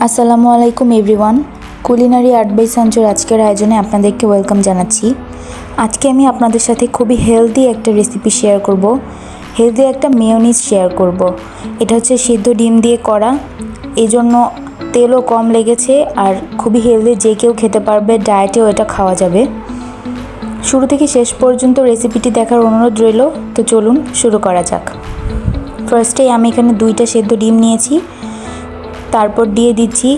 আসসালামু আলাইকুম everyone. Culinary art by সঞ্জুর আজকের আয়োজনে আপনাদেরকে ওয়েলকাম জানাচ্ছি। আজকে আমি আপনাদের সাথে খুবই হেলদি একটা রেসিপি শেয়ার করব। হেলদি একটা মেয়োনিজ শেয়ার করব। এটা হচ্ছে সিদ্ধ ডিম দিয়ে করা, এজন্য তেলও কম লেগেছে আর খুবই হেলদি, যে কেউ খেতে পারবে, ডায়েটেও এটা খাওয়া যাবে। শুরু থেকে শেষ পর্যন্ত রেসিপিটি দেখার অনুরোধ রইল। তো চলুন শুরু করা যাক। ফার্স্টেই আমি এখানে 2টা সেদ্ধ ডিম নিয়েছি, তারপর দিয়ে দিচ্ছি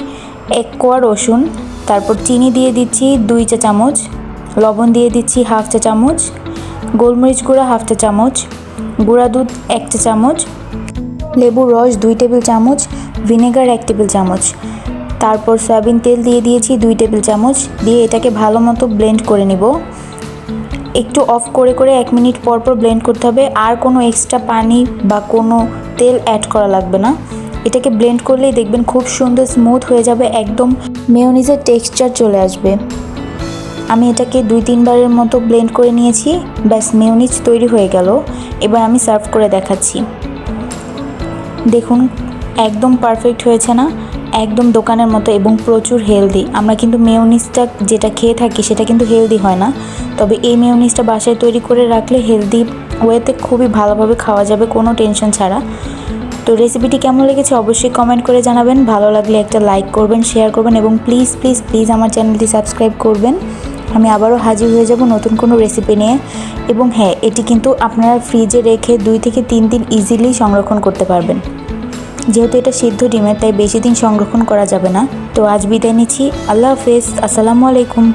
1 কোয়া রসুন, তারপর চিনি দিয়ে দিচ্ছি 2 চা চামচ, লবণ দিয়ে দিচ্ছি 1/2 চা চামচ, গোলমরিচ গুঁড়া 1/2 চা চামচ, গুঁড়া দুধ 1 চা চামচ, লেবুর রস 2 টেবিল চামচ, ভিনেগার 1 টেবিল চামচ, তারপর সয়াবিন তেল দিয়ে দিয়েছি 2 টেবিল চামচ, দিয়ে এটাকে ভালো মতো ব্লেন্ড করে নিব। একটু অফ করে করে 1 মিনিট পর পর ব্লেন্ড করতে হবে, আর কোনো এক্সট্রা পানি বা কোনো তেল অ্যাড করা লাগবে না। এটাকে ব্লেন্ড করলেই দেখবেন খুব সুন্দর স্মুথ হয়ে যাবে, একদম মেয়োনিজের টেক্সচার চলে আসবে। আমি এটাকে 2-3 বারের মতো ব্লেন্ড করে নিয়েছি, ব্যাস মেয়োনিজ তৈরি হয়ে গেল। এবার আমি সার্ভ করে দেখাচ্ছি। দেখুন একদম পারফেক্ট হয়েছে না, একদম দোকানের মতো এবং প্রচুর হেলদি। আমরা কিন্তু মেয়োনিজটা যেটা খেয়ে থাকি সেটা কিন্তু হেলদি হয় না, তবে এই মেয়োনিজটা বাসায় তৈরি করে রাখলে হেলদি ওয়েতে খুবই ভালোভাবে খাওয়া যাবে, কোনো টেনশন ছাড়া। তো রেসিপিটি কেমন লেগেছে অবশ্যই কমেন্ট করে জানাবেন। ভালো লাগলে একটা লাইক করবেন, শেয়ার করবেন এবং প্লিজ প্লিজ প্লিজ আমার চ্যানেলটি সাবস্ক্রাইব করবেন। আমি আবারও হাজির হয়ে যাব নতুন কোনো রেসিপি নিয়ে। এবং হ্যাঁ, এটি কিন্তু আপনারা ফ্রিজে রেখে 2 থেকে 3 দিন ইজিলি সংরক্ষণ করতে পারবেন। যেহেতু এটা সিদ্ধ ডিমের, তাই বেশি দিন সংরক্ষণ করা যাবে না। তো আজ বিদায় নিচ্ছি। আল্লাহ হাফেজ। আসসালামু আলাইকুম।